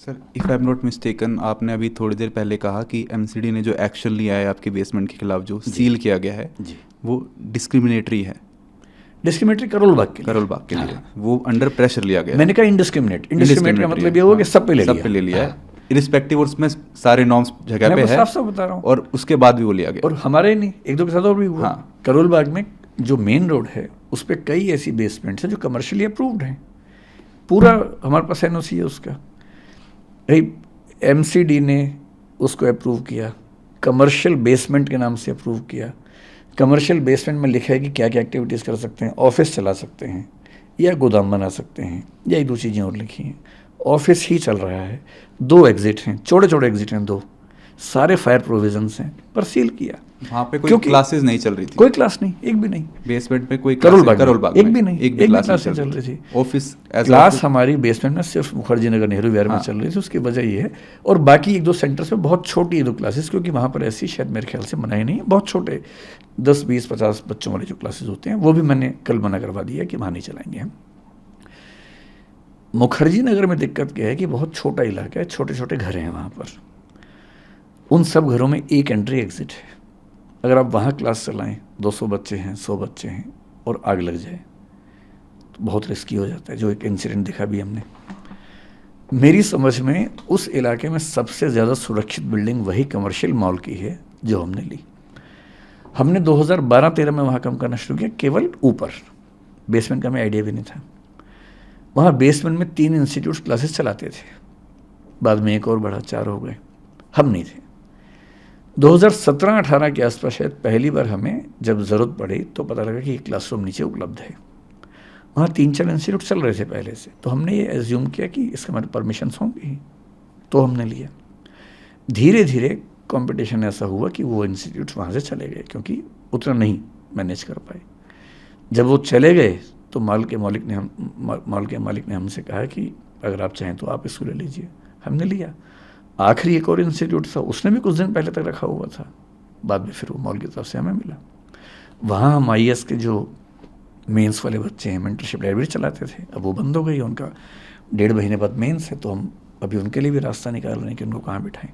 Sir if I am not mistaken, आपने अभी थोड़ी देर पहले कहा कि एमसीडी ने जो एक्शन लिया है आपके बेसमेंट के खिलाफ, जो सील किया गया है जी, वो डिस्क्रिमिनेटरी है। डिस्क्रिमिनेटरी करोल बाग के लिए, करोल बाग के लिए वो अंडर प्रेशर लिया गया है। मैंने कहा इनडिस्क्रिमिनेट का मतलब ये हुआ कि सब पे ले लिया, सब पे ले लिया है इरिस्पेक्टिव, और उसमें सारे नॉर्म्स जगह पे है, साफ साफ बता रहा हूँ। और उसके बाद भी वो लिया गया। और हमारे ही नहीं, एक दो के साथ और भी हुआ। हाँ। करोल बाग में जो मेन रोड है उस पर कई ऐसी बेसमेंट्स हैं जो कमर्शियली अप्रूव्ड हैं, पूरा हमारे पास एनओसी है उसका। एमसीडी ने उसको अप्रूव किया, कमर्शियल बेसमेंट के नाम से अप्रूव किया। कमर्शियल बेसमेंट में लिखा है कि क्या क्या एक्टिविटीज़ कर सकते हैं, ऑफिस चला सकते हैं या गोदाम बना सकते हैं, या एक दो चीज़ें और लिखी हैं। ऑफिस ही चल रहा है, 2 एग्जिट हैं, छोटे छोटे एग्जिट हैं 2, सारे फायर प्रोविजंस हैं, पर सील किया। वहाँ पे कोई क्लासेस नहीं चल रही थी, कोई क्लास नहीं, एक भी नहीं। बेसमेंट में कोई करोल बाग एक भी नहीं, एक भी क्लास नहीं चल रही थी। ऑफिस क्लास हमारी बेसमेंट में सिर्फ मुखर्जी नगर नेहरू विहार में चल रही थी। उसकी वजह ये है, और बाकी एक दो सेंटर्स में बहुत छोटी 2 क्लासेस, क्योंकि वहाँ पर ऐसी शायद मेरे ख्याल से मनाही नहीं है, बहुत छोटे 10, 20, 50 बच्चों वाले जो क्लासेस होते हैं, वो भी मैंने कल मना करवा दिया कि वहाँ नहीं चलाएंगे हम। मुखर्जी नगर में दिक्कत क्या है कि बहुत छोटा इलाका है, छोटे छोटे घर हैं वहाँ पर, उन सब घरों में एक एंट्री एग्जिट है। अगर आप वहाँ क्लास चलाएं, 200 बच्चे हैं, 100 बच्चे हैं, और आग लग जाए तो बहुत रिस्की हो जाता है, जो एक इंसिडेंट देखा भी हमने। मेरी समझ में उस इलाके में सबसे ज़्यादा सुरक्षित बिल्डिंग वही कमर्शियल मॉल की है जो हमने ली। हमने 2012-13 में वहाँ काम करना शुरू किया, केवल ऊपर, बेसमेंट का हमें आइडिया भी नहीं था। वहाँ बेसमेंट में 3 इंस्टीट्यूट क्लासेस चलाते थे, बाद में एक और बढ़ा, 4 हो गए, हम नहीं थे। 2017-18 के आसपास शायद पहली बार हमें जब ज़रूरत पड़ी तो पता लगा कि एक क्लासरूम नीचे उपलब्ध है। वहाँ 3-4 इंस्टीट्यूट चल रहे थे पहले से, तो हमने ये एज्यूम किया कि इसके हमारे परमिशंस होंगी, तो हमने लिया। धीरे धीरे कंपटीशन ऐसा हुआ कि वो इंस्टीट्यूट्स वहाँ से चले गए, क्योंकि उतना नहीं मैनेज कर पाए। जब वो चले गए तो मॉल के मालिक ने हमसे कहा कि अगर आप चाहें तो आप इसको ले लीजिए। हमने लिया। आखिरी एक और इंस्टीट्यूट था, उसने भी कुछ दिन पहले तक रखा हुआ था, बाद में फिर वो मॉल की तरफ से हमें मिला। वहाँ हम IAS के जो मेंस वाले बच्चे हैं, मेंटरशिप लाइब्रेरी चलाते थे, अब वो बंद हो गई, उनका 1.5 महीने बाद मेंस है, तो हम अभी उनके लिए भी रास्ता निकाल रहे हैं कि उनको कहाँ बिठाएं,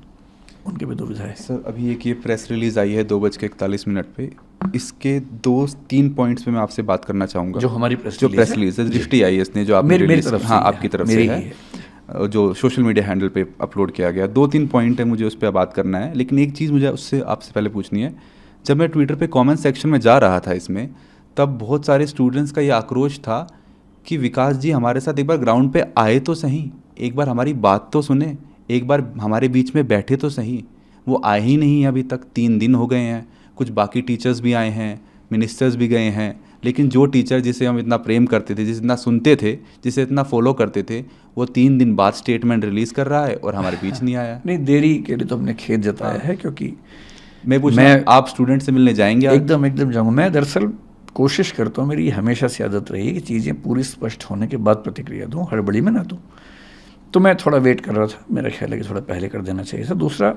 उनकी भी दुविधा है। सर अभी एक ये प्रेस रिलीज़ आई है 2:41 पे, इसके 2-3 पॉइंट्स पे मैं आपसे बात करना चाहूँगा। जो हमारी प्रेस रिलीज है दृष्टि IAS ने, जो आपने मेरी तरफ से, हाँ आपकी तरफ से है, जो सोशल मीडिया हैंडल पे अपलोड किया गया। 2-3 पॉइंट है, मुझे उस पर बात करना है, लेकिन एक चीज़ मुझे उससे आपसे पहले पूछनी है। जब मैं ट्विटर पे कमेंट सेक्शन में जा रहा था इसमें, तब बहुत सारे स्टूडेंट्स का ये आक्रोश था कि विकास जी हमारे साथ एक बार ग्राउंड पे आए तो सही, एक बार हमारी बात तो सुने, एक बार हमारे बीच में बैठे तो सही। वो आए ही नहीं अभी तक, 3 दिन हो गए हैं। कुछ बाकी टीचर्स भी आए हैं, मिनिस्टर्स भी गए हैं, लेकिन जो टीचर जिसे हम इतना प्रेम करते थे, जिसे इतना सुनते थे, जिसे इतना फॉलो करते थे, वो 3 दिन बाद स्टेटमेंट रिलीज़ कर रहा है और हमारे बीच नहीं आया। नहीं, देरी के लिए तो हमने खेद जताया है, क्योंकि मैं आप स्टूडेंट से मिलने जाएंगे? एकदम जाऊँगा। मैं दरअसल कोशिश करता हूँ, मेरी हमेशा से आदत रही है कि चीज़ें पूरी स्पष्ट होने के बाद प्रतिक्रिया दूँ, हड़बड़ी में ना दूँ। तो मैं थोड़ा वेट कर रहा था, मेरा ख्याल है कि थोड़ा पहले कर देना चाहिए था। दूसरा,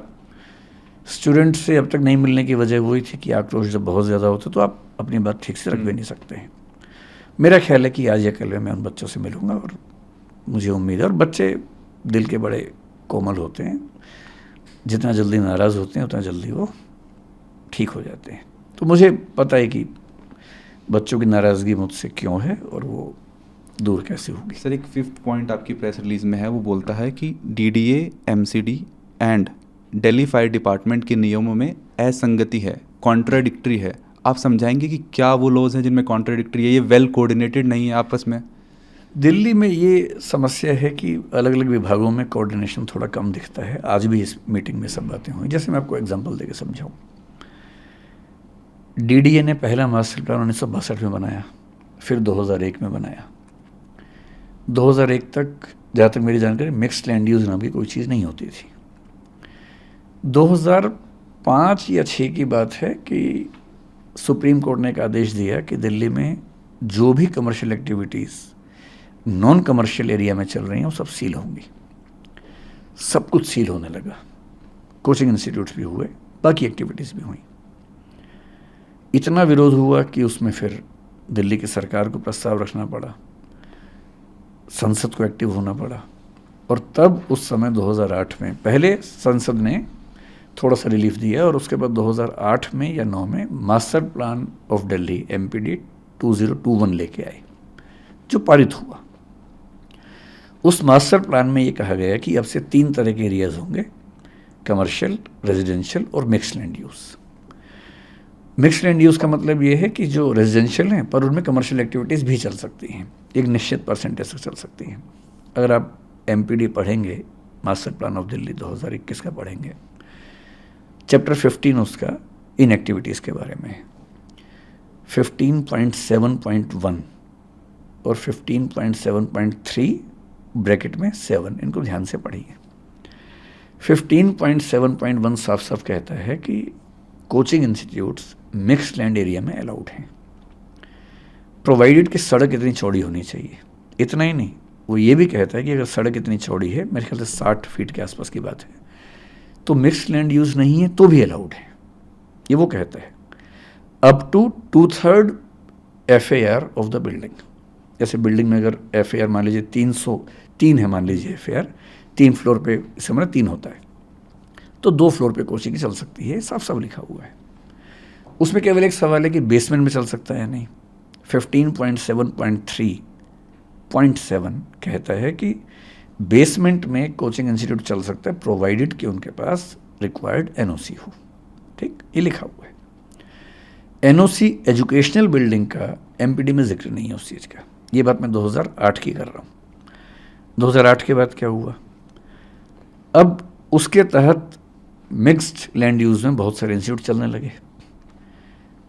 स्टूडेंट से अब तक नहीं मिलने की वजह वही थी कि आक्रोश जब बहुत ज़्यादा होता तो आप अपनी बात ठीक से रख भी नहीं सकते हैं। मेरा ख्याल है कि आज या कल में मैं उन बच्चों से मिलूँगा, और मुझे उम्मीद है, और बच्चे दिल के बड़े कोमल होते हैं, जितना जल्दी नाराज़ होते हैं उतना जल्दी वो ठीक हो जाते हैं। तो मुझे पता है कि बच्चों की नाराज़गी मुझसे क्यों है और वो दूर कैसे होगी। सर एक 5th पॉइंट आपकी प्रेस रिलीज़ में है, वो बोलता है कि DDA, MCD and Delhi fire department के नियमों में असंगति है, कॉन्ट्राडिक्टरी है। आप समझाएंगे कि क्या वो लॉज हैं जिनमें कॉन्ट्राडिक्टरी है, ये वेल कोऑर्डिनेटेड नहीं है आपस में? दिल्ली में ये समस्या है कि अलग अलग विभागों में कोऑर्डिनेशन थोड़ा कम दिखता है। आज भी इस मीटिंग में सब बातें हुई। जैसे मैं आपको एग्जांपल देके समझाऊं, DDA ने पहला मास्टर प्लान 1962 में बनाया, फिर 2001 में बनाया। 2001 तक, जहाँ तक मेरी जानकारी, मिक्स्ड लैंड यूज़ नाम की कोई चीज़ नहीं होती थी। 2005 या 6 की बात है कि सुप्रीम कोर्ट ने एक आदेश दिया कि दिल्ली में जो भी commercial activities non commercial area में चल रही हैं वो सब सील होंगी। सब कुछ सील होने लगा, कोचिंग इंस्टीट्यूट्स भी हुए, बाकी एक्टिविटीज़ भी हुई। इतना विरोध हुआ कि उसमें फिर दिल्ली की सरकार को प्रस्ताव रखना पड़ा, संसद को एक्टिव होना पड़ा, और तब उस समय 2008 में पहले संसद ने थोड़ा सा रिलीफ दिया और उसके बाद 2008 में या 9 में master plan of Delhi MPD 2021 लेके आए, जो पारित हुआ। उस मास्टर प्लान में ये कहा गया कि अब से 3 तरह के एरियाज होंगे, कमर्शियल, रेजिडेंशियल और mixed land use. Mixed land use का मतलब ये है कि जो रेजिडेंशियल हैं पर उनमें कमर्शियल एक्टिविटीज़ भी चल सकती हैं, एक निश्चित परसेंटेज तक चल सकती हैं। अगर आप MPD पढ़ेंगे, मास्टर प्लान ऑफ दिल्ली 2021 का पढ़ेंगे, चैप्टर 15 उसका इन एक्टिविटीज़ के बारे में है। 15.7.1 और 15.7.3 ब्रैकेट में 7, इनको ध्यान से पढ़िए। 15.7.1 साफ साफ कहता है कि coaching institutes mixed land area में अलाउड हैं, प्रोवाइडेड कि सड़क इतनी चौड़ी होनी चाहिए। इतना ही नहीं, वो ये भी कहता है कि अगर सड़क इतनी चौड़ी है, मेरे ख्याल से 60 फीट के आसपास की बात है, तो मिक्स्ड लैंड यूज़ नहीं है तो भी अलाउड है, ये वो कहता है। Up to 2/3 FAR of the building. जैसे बिल्डिंग में अगर FAR मान लीजिए 303 है, मान लीजिए FAR 3 फ्लोर पे, इस समय 3 होता है, तो 2 फ्लोर पे कोचिंग चल सकती है, साफ साफ लिखा हुआ है। उसमें केवल एक सवाल है कि बेसमेंट में चल सकता है या नहीं। 15.7.3.7 कहता है कि बेसमेंट में कोचिंग इंस्टीट्यूट चल सकता है प्रोवाइडेड कि उनके पास रिक्वायर्ड NOC हो। ठीक, ये लिखा हुआ है। NOC एजुकेशनल बिल्डिंग का MPD में जिक्र नहीं है उस चीज़ का। ये बात मैं 2008 की कर रहा हूँ। 2008 के बाद क्या हुआ, अब उसके तहत मिक्स्ड लैंड यूज़ में बहुत सारे इंस्टीट्यूट चलने लगे।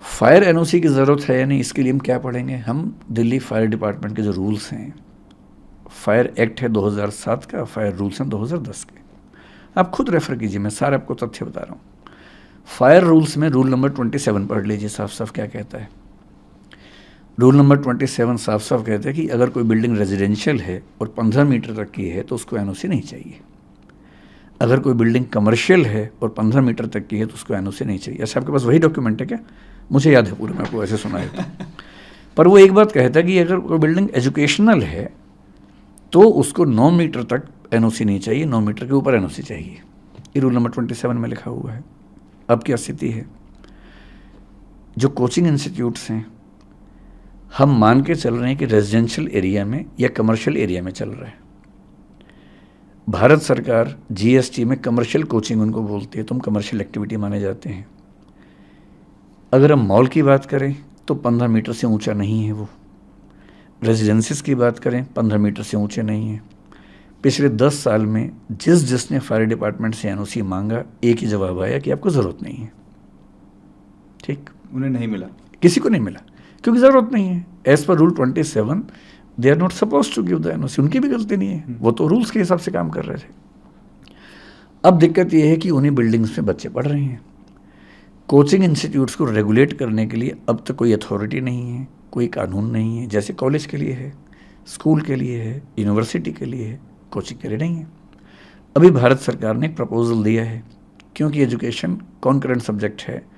फायर NOC की ज़रूरत है या नहीं, इसके लिए हम क्या पढ़ेंगे, हम दिल्ली फायर डिपार्टमेंट के जो रूल्स हैं, फायर एक्ट है 2007 का, फायर रूल्स हैं 2010 के, आप खुद रेफर कीजिए, मैं सारे आपको तथ्य बता रहा हूँ। फायर रूल्स में रूल नंबर 27 पढ़ लीजिए, साफ साफ क्या कहता है। रूल नंबर 27 साफ साफ कहता है कि अगर कोई बिल्डिंग रेजिडेंशियल है और 15 मीटर तक की है तो उसको NOC नहीं चाहिए। अगर कोई बिल्डिंग कमर्शियल है और 15 मीटर तक की है तो उसको NOC नहीं चाहिए। अच्छा, आपके पास वही डॉक्यूमेंट है क्या? मुझे याद है पूरा, मैं आपको ऐसे सुनाया था। पर वो एक बात कहता है कि अगर कोई बिल्डिंग एजुकेशनल है तो उसको 9 मीटर तक NOC नहीं चाहिए, 9 मीटर के ऊपर NOC चाहिए। ये रूल नंबर 27 में लिखा हुआ है। अब क्या स्थिति है, जो कोचिंग इंस्टीट्यूट्स हैं, हम मान के चल रहे हैं कि रेजिडेंशियल एरिया में या कमर्शियल एरिया में चल रहा है। भारत सरकार GST में कमर्शियल कोचिंग उनको बोलती है, तुम कमर्शियल एक्टिविटी माने जाते हैं। अगर हम मॉल की बात करें तो 15 मीटर से ऊंचा नहीं है वो। रेजिडेंसीज की बात करें 15 मीटर से ऊंचे नहीं हैं। पिछले 10 साल में जिसने फायर डिपार्टमेंट से NOC मांगा, एक ही जवाब आया कि आपको ज़रूरत नहीं है। ठीक, उन्हें नहीं मिला, किसी को नहीं मिला क्योंकि ज़रूरत नहीं है। As per rule 27 they are not suppose to give the NOC। उनकी भी गलती नहीं है, वो तो रूल्स के हिसाब से काम कर रहे थे। अब दिक्कत ये है कि उन्हीं बिल्डिंग्स में बच्चे पढ़ रहे हैं। कोचिंग इंस्टीट्यूट्स को रेगुलेट करने के लिए अब तक कोई अथॉरिटी नहीं है, कोई कानून नहीं है। जैसे कॉलेज के लिए है, स्कूल के लिए है, यूनिवर्सिटी के लिए है, कोचिंग के लिए नहीं है। अभी भारत सरकार ने एक प्रपोजल दिया है, क्योंकि एजुकेशन कॉन्करेंट सब्जेक्ट है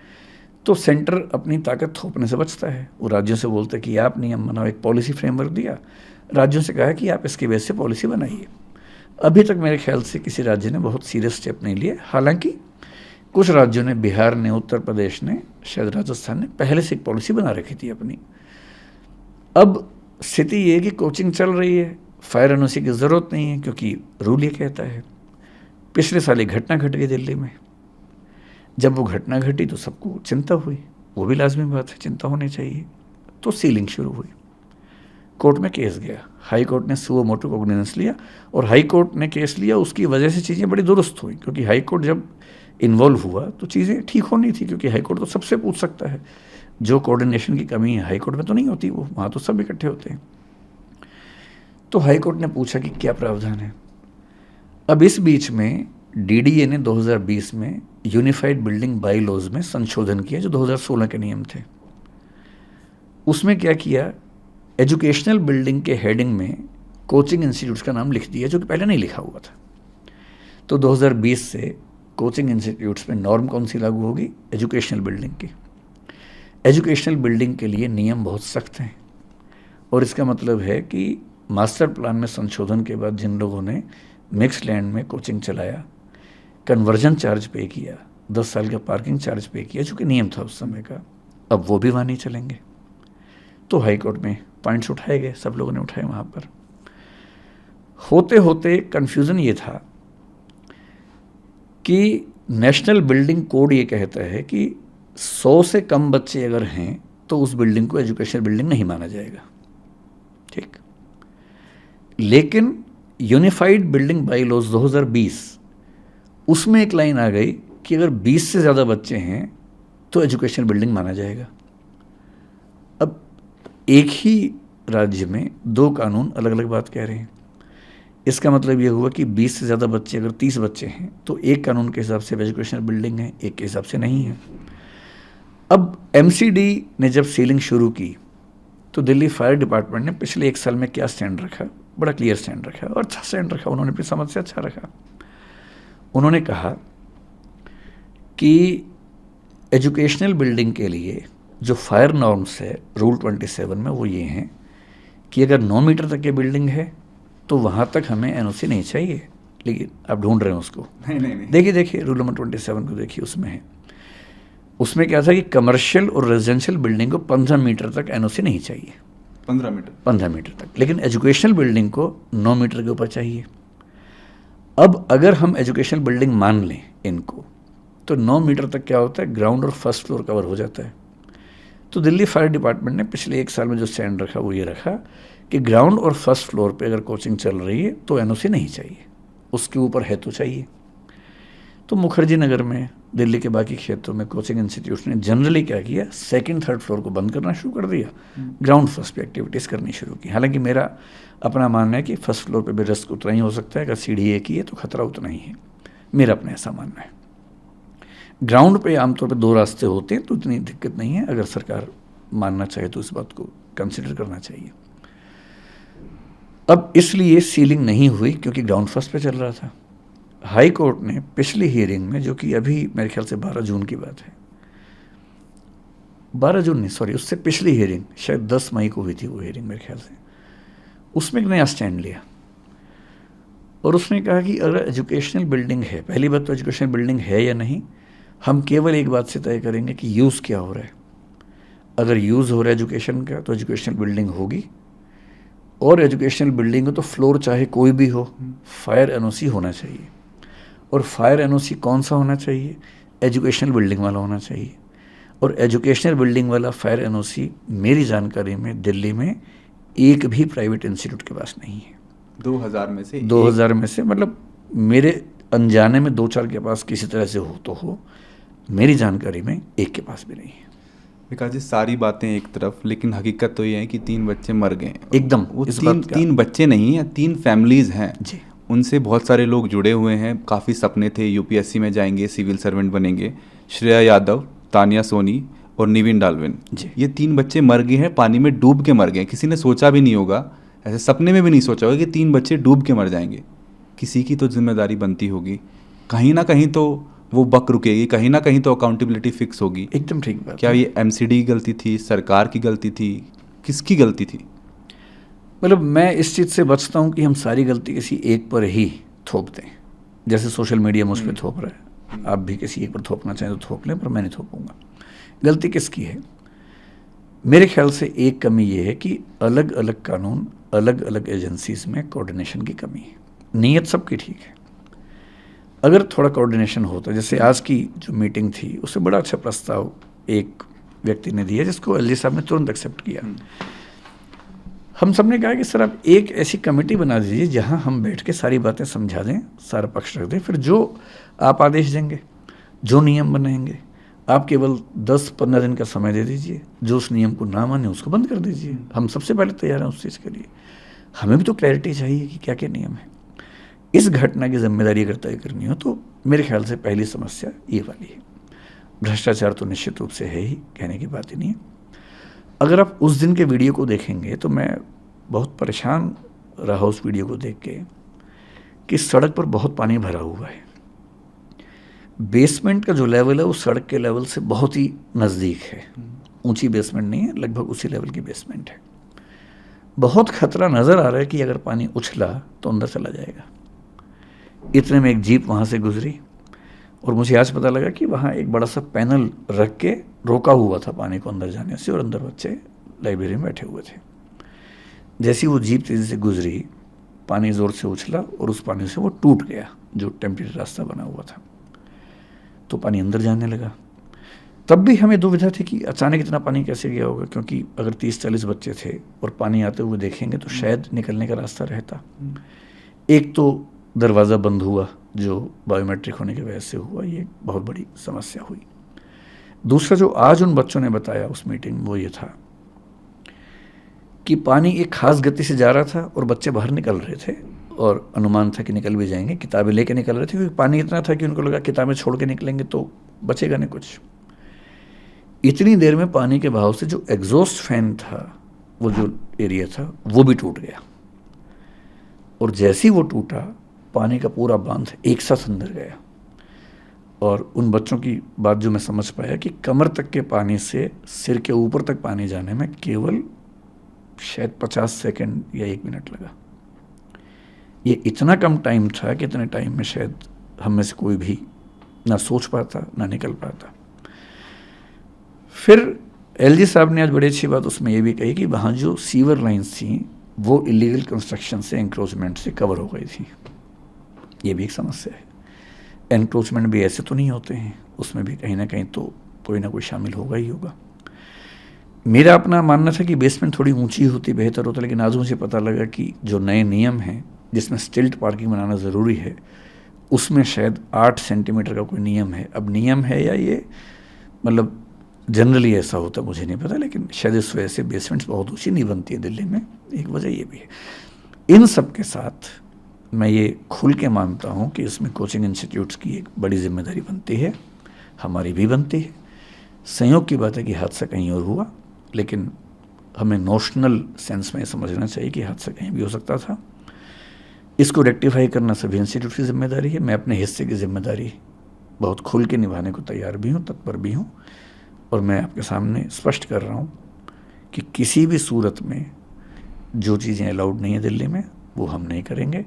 तो सेंटर अपनी ताकत थोपने से बचता है। वो राज्यों से बोलता है कि आप नियम बनाओ, एक पॉलिसी फ्रेमवर्क दिया, राज्यों से कहा कि आप इसके बेस से पॉलिसी बनाइए। अभी तक मेरे ख्याल से किसी राज्य ने बहुत सीरियस स्टेप नहीं लिए। हालांकि कुछ राज्यों ने, बिहार ने, उत्तर प्रदेश ने, शायद राजस्थान ने पहले से एक पॉलिसी बना रखी थी अपनी। अब स्थिति ये है कि कोचिंग चल रही है, फायर NOC की ज़रूरत नहीं है क्योंकि रूल ये कहता है। पिछले साल एक घटना घट गई दिल्ली में। जब वो घटना घटी तो सबको चिंता हुई, वो भी लाजमी बात है, चिंता होनी चाहिए। तो सीलिंग शुरू हुई, कोर्ट में केस गया, हाई कोर्ट ने सुओ मोटो कॉग्निजेंस लिया और हाई कोर्ट ने केस लिया। उसकी वजह से चीज़ें बड़ी दुरुस्त हुई, क्योंकि हाई कोर्ट जब इन्वॉल्व हुआ तो चीज़ें ठीक होनी थी, क्योंकि हाई कोर्ट तो सबसे पूछ सकता है। जो कोऑर्डिनेशन की कमी है हाई कोर्ट में तो नहीं होती, वो वहाँ तो सब इकट्ठे होते हैं। तो हाई कोर्ट ने पूछा कि क्या प्रावधान है। अब इस बीच में DDA ने 2020 में यूनिफाइड बिल्डिंग बाई लॉज में संशोधन किया, जो 2016 के नियम थे। उसमें क्या किया, एजुकेशनल बिल्डिंग के हेडिंग में कोचिंग इंस्टीट्यूट्स का नाम लिख दिया, जो कि पहले नहीं लिखा हुआ था। तो 2020 से कोचिंग इंस्टीट्यूट्स में नॉर्म कौन सी लागू होगी, एजुकेशनल बिल्डिंग की। एजुकेशनल बिल्डिंग के लिए नियम बहुत सख्त हैं और इसका मतलब है कि मास्टर प्लान में संशोधन के बाद जिन लोगों ने मिक्स लैंड में कोचिंग चलाया, कन्वर्जन चार्ज पे किया, 10 साल का पार्किंग चार्ज पे किया, जो कि नियम था उस समय का। अब वो भी वहाँ नहीं चलेंगे। तो हाई कोर्ट में पॉइंट्स उठाए गए, सब लोगों ने उठाए वहाँ पर। होते होते कन्फ्यूज़न ये था कि नेशनल बिल्डिंग कोड ये कहता है कि 100 से कम बच्चे अगर हैं तो उस बिल्डिंग को एजुकेशनल बिल्डिंग नहीं माना जाएगा, ठीक। लेकिन यूनिफाइड बिल्डिंग बाई लॉज 2020 उसमें एक लाइन आ गई कि अगर 20 से ज़्यादा बच्चे हैं तो एजुकेशनल बिल्डिंग माना जाएगा। अब एक ही राज्य में दो कानून अलग अलग बात कह रहे हैं। इसका मतलब ये हुआ कि 20 से ज़्यादा बच्चे, अगर 30 बच्चे हैं तो एक कानून के हिसाब से एजुकेशनल बिल्डिंग है, एक के हिसाब से नहीं है। अब एमसीडी ने जब सीलिंग शुरू की तो दिल्ली फायर डिपार्टमेंट ने पिछले 1 साल में क्या स्टैंड रखा, बड़ा क्लियर स्टैंड रखा और अच्छा स्टैंड रखा। उन्होंने अपनी समझ से अच्छा रखा। उन्होंने कहा कि एजुकेशनल बिल्डिंग के लिए जो फायर नॉर्म्स है रूल 27 में वो ये हैं कि अगर 9 मीटर तक की बिल्डिंग है तो वहाँ तक हमें एनओसी नहीं चाहिए। लेकिन आप ढूंढ रहे हैं उसको, नहीं। देखिए रूल नंबर 27 को देखिए, उसमें है, उसमें क्या था कि कमर्शियल और रेजिडेंशियल बिल्डिंग को 15 मीटर तक एनओसी नहीं चाहिए। 15 मीटर तक, लेकिन एजुकेशनल बिल्डिंग को 9 मीटर के ऊपर चाहिए। अब अगर हम एजुकेशनल बिल्डिंग मान लें इनको, तो 9 मीटर तक क्या होता है, ग्राउंड और फर्स्ट फ्लोर कवर हो जाता है। तो दिल्ली फायर डिपार्टमेंट ने पिछले 1 साल में जो स्टैंड रखा वो ये रखा कि ग्राउंड और फर्स्ट फ्लोर पे अगर कोचिंग चल रही है तो एनओसी नहीं चाहिए, उसके ऊपर है तो चाहिए। तो मुखर्जी नगर में, दिल्ली के बाकी क्षेत्रों में कोचिंग इंस्टीट्यूट्स ने जनरली क्या किया, 2nd 3rd फ्लोर को बंद करना शुरू कर दिया, ग्राउंड फर्स्ट पे एक्टिविटीज़ करनी शुरू की। हालांकि मेरा अपना मानना है कि फर्स्ट फ्लोर पे भी रिस्क उतना ही हो सकता है, अगर सीढ़ी एक ही है तो खतरा उतना ही है, मेरा अपना ऐसा मानना है। ग्राउंड पे आमतौर पे 2 रास्ते होते हैं तो इतनी दिक्कत नहीं है, अगर सरकार मानना चाहे तो इस बात को कंसिडर करना चाहिए। अब इसलिए सीलिंग नहीं हुई क्योंकि ग्राउंड फर्स्ट पे चल रहा था। हाई कोर्ट ने पिछली हियरिंग में, जो कि अभी मेरे ख्याल से 12 जून की बात है, 12 जून नहीं सॉरी, उससे पिछली हियरिंग शायद 10 मई को हुई थी वो हियरिंग मेरे ख्याल से, उसमें एक नया स्टैंड लिया और उसने कहा कि अगर एजुकेशनल बिल्डिंग है, पहली बात तो एजुकेशनल बिल्डिंग है या नहीं, हम केवल एक बात से तय करेंगे कि यूज़ क्या हो रहा है। अगर यूज़ हो रहा है एजुकेशन का तो एजुकेशनल बिल्डिंग होगी, और एजुकेशनल बिल्डिंग हो तो फ्लोर चाहे कोई भी हो, फायर एनओसी होना चाहिए। और फायर एनओसी कौन सा होना चाहिए, एजुकेशनल बिल्डिंग वाला होना चाहिए। और एजुकेशनल बिल्डिंग वाला फायर एनओसी मेरी जानकारी में दिल्ली में एक भी प्राइवेट इंस्टीट्यूट के पास नहीं है। 2000 में से मतलब मेरे अनजाने में 2-4 के पास किसी तरह से हो तो हो, मेरी जानकारी में एक के पास भी नहीं है। विकास जी, सारी बातें एक तरफ, लेकिन हकीकत तो ये है कि 3 बच्चे मर गए एकदम। वो 3 बच्चे नहीं हैं, 3 फैमिलीज़ हैं जी। उनसे बहुत सारे लोग जुड़े हुए हैं, काफ़ी सपने थे, यूपीएससी में जाएंगे, सिविल सर्वेंट बनेंगे। श्रेया यादव, तानिया सोनी और निविन डाल्विन, ये 3 बच्चे मर गए हैं, पानी में डूब के मर गए। किसी ने सोचा भी नहीं होगा, ऐसे सपने में भी नहीं सोचा होगा कि 3 बच्चे डूब के मर जाएंगे। किसी की तो जिम्मेदारी बनती होगी, कहीं ना कहीं तो वो बक रुकेगी, कहीं ना कहीं तो अकाउंटेबिलिटी फिक्स होगी। एकदम ठीक बात। क्या ये एमसीडी की गलती थी, सरकार की गलती थी, किसकी गलती थी? मतलब मैं इस चीज़ से बचता हूँ कि हम सारी गलती किसी एक पर ही थोप दें, जैसे सोशल मीडिया मुझ पर थोप रहा है। आप भी किसी एक पर थोपना चाहें तो थोप लें, पर मैं नहीं थोपूंगा। गलती किसकी है? मेरे ख्याल से एक कमी ये है कि अलग अलग कानून, अलग अलग एजेंसीज में कोऑर्डिनेशन की कमी है। नीयत सबकी ठीक है, अगर थोड़ा कोऑर्डिनेशन होता, जैसे आज की जो मीटिंग थी उससे बड़ा अच्छा प्रस्ताव एक व्यक्ति ने दिया जिसको एलजी साहब ने तुरंत एक्सेप्ट किया। हम सब ने कहा कि सर आप एक ऐसी कमेटी बना दीजिए जहां हम बैठ के सारी बातें समझा दें, सारा पक्ष रख दें, फिर जो आप आदेश देंगे, जो नियम बनाएंगे, आप केवल 10-15 दिन का समय दे दीजिए, जो उस नियम को ना माने उसको बंद कर दीजिए। हम सबसे पहले तैयार हैं उस चीज़ के लिए। हमें भी तो क्लैरिटी चाहिए कि क्या क्या नियम है। इस घटना की जिम्मेदारी अगर तय करनी हो तो मेरे ख्याल से पहली समस्या ये वाली है। भ्रष्टाचार तो निश्चित रूप से है ही, कहने की बात ही नहीं है। अगर आप उस दिन के वीडियो को देखेंगे तो मैं बहुत परेशान रहा उस वीडियो को देख के कि सड़क पर बहुत पानी भरा हुआ है। बेसमेंट का जो लेवल है वो सड़क के लेवल से बहुत ही नज़दीक है, ऊंची बेसमेंट नहीं है, लगभग उसी लेवल की बेसमेंट है। बहुत खतरा नज़र आ रहा है कि अगर पानी उछला तो अंदर चला जाएगा। इतने में एक जीप वहाँ से गुजरी और मुझे आज पता लगा कि वहाँ एक बड़ा सा पैनल रख के रोका हुआ था पानी को अंदर जाने से, और अंदर बच्चे लाइब्रेरी में बैठे हुए थे। जैसी वो जीप तेज़ी से गुजरी, पानी ज़ोर से उछला और उस पानी से वो टूट गया जो टेम्परेरी रास्ता बना हुआ था, तो पानी अंदर जाने लगा। तब भी हमें दुविधा थी कि अचानक इतना पानी कैसे गया होगा, क्योंकि अगर 30-40 बच्चे थे और पानी आते हुए देखेंगे तो शायद निकलने का रास्ता रहता। एक तो दरवाज़ा बंद हुआ जो बायोमेट्रिक होने की वजह से हुआ, ये बहुत बड़ी समस्या हुई। दूसरा जो आज उन बच्चों ने बताया उस मीटिंग में वो ये था कि पानी एक खास गति से जा रहा था और बच्चे बाहर निकल रहे थे और अनुमान था कि निकल भी जाएंगे, किताबें लेके निकल रहे थे क्योंकि पानी इतना था कि उनको लगा किताबें छोड़ के निकलेंगे तो बचेगा नहीं कुछ। इतनी देर में पानी के बहाव से जो एग्जॉस्ट फैन था, वो जो एरिया था, वो भी टूट गया और जैसे ही वो टूटा पानी का पूरा बांध एक साथ अंदर गया। और उन बच्चों की बात जो मैं समझ पाया कि कमर तक के पानी से सिर के ऊपर तक पानी जाने में केवल शायद 50 सेकंड या 1 मिनट लगा। ये इतना कम टाइम था कि इतने टाइम में शायद हम में से कोई भी ना सोच पाता ना निकल पाता। फिर एलजी साहब ने आज बड़ी अच्छी बात उसमें ये भी कही कि वहाँ जो सीवर लाइन्स थी वो इलीगल कंस्ट्रक्शन से, एंक्रोचमेंट से कवर हो गई थी। ये भी एक समस्या है। एनक्रोचमेंट भी ऐसे तो नहीं होते हैं, उसमें भी कहीं ना कहीं तो कोई ना कोई शामिल होगा ही होगा। मेरा अपना मानना था कि बेसमेंट थोड़ी ऊंची होती बेहतर होता, लेकिन आज मुझे पता लगा कि जो नए नियम हैं जिसमें स्टिल्ट पार्किंग बनाना ज़रूरी है, उसमें शायद 8 सेंटीमीटर का कोई नियम है। अब नियम है या ये मतलब जनरली ऐसा होता मुझे नहीं पता, लेकिन शायद इस वजह से बेसमेंट्स बहुत ऊँची नहीं बनती है दिल्ली में, एक वजह ये भी है। इन सब के साथ मैं ये खुल के मानता हूँ कि इसमें कोचिंग इंस्टीट्यूट्स की एक बड़ी जिम्मेदारी बनती है, हमारी भी बनती है। संयोग की बात है कि हादसा कहीं और हुआ, लेकिन हमें नोशनल सेंस में समझना चाहिए कि हादसा कहीं भी हो सकता था। इसको रेक्टिफाई करना सभी इंस्टीट्यूट की जिम्मेदारी है। मैं अपने हिस्से की जिम्मेदारी बहुत खुल के निभाने को तैयार भी हूँ, तत्पर भी हूँ, और मैं आपके सामने स्पष्ट कर रहा हूँ कि किसी भी सूरत में जो चीज़ें अलाउड नहीं है दिल्ली में वो हम नहीं करेंगे,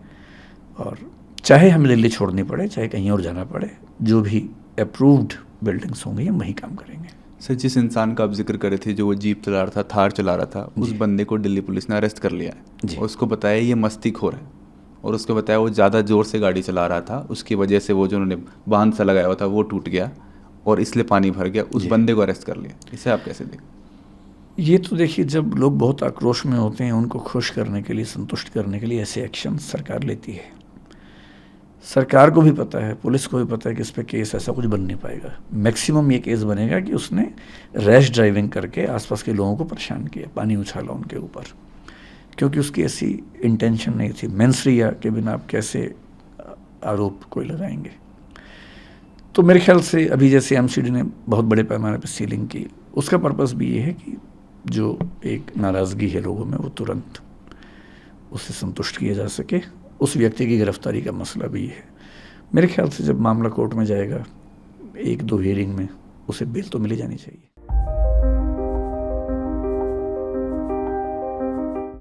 और चाहे हमें दिल्ली छोड़नी पड़े, चाहे कहीं और जाना पड़े, जो भी अप्रूव्ड बिल्डिंग्स होंगी हम वहीं काम करेंगे। सर, जिस इंसान का आप जिक्र कर रहे थे जो वो जीप चला रहा था, थार चला रहा था, उस बंदे को दिल्ली पुलिस ने अरेस्ट कर लिया है। उसको बताया ये मस्तीखोर है, और उसको बताया वो ज़्यादा ज़ोर से गाड़ी चला रहा था, उसकी वजह से वो जो उन्होंने बांध सा लगाया हुआ था वो टूट गया और इसलिए पानी भर गया। उस बंदे को अरेस्ट कर लिया, इसे आप कैसे देखें? ये तो देखिए, जब लोग बहुत आक्रोश में होते हैं उनको खुश करने के लिए, संतुष्ट करने के लिए ऐसे एक्शन सरकार लेती है। सरकार को भी पता है, पुलिस को भी पता है कि इस पर केस ऐसा कुछ बन नहीं पाएगा। मैक्सिमम ये केस बनेगा कि उसने रैश ड्राइविंग करके आसपास के लोगों को परेशान किया, पानी उछाला उनके ऊपर, क्योंकि उसकी ऐसी इंटेंशन नहीं थी। मेंसरिया के बिना आप कैसे आरोप कोई लगाएंगे? तो मेरे ख्याल से अभी जैसे एमसीडी ने बहुत बड़े पैमाने पर सीलिंग की, उसका पर्पस भी ये है कि जो एक नाराज़गी है लोगों में वो तुरंत उससे संतुष्ट किया जा सके। उस व्यक्ति की गिरफ्तारी का मसला भी है। मेरे ख्याल से जब मामला कोर्ट में जाएगा 1-2 हियरिंग में उसे बेल तो मिल जानी चाहिए।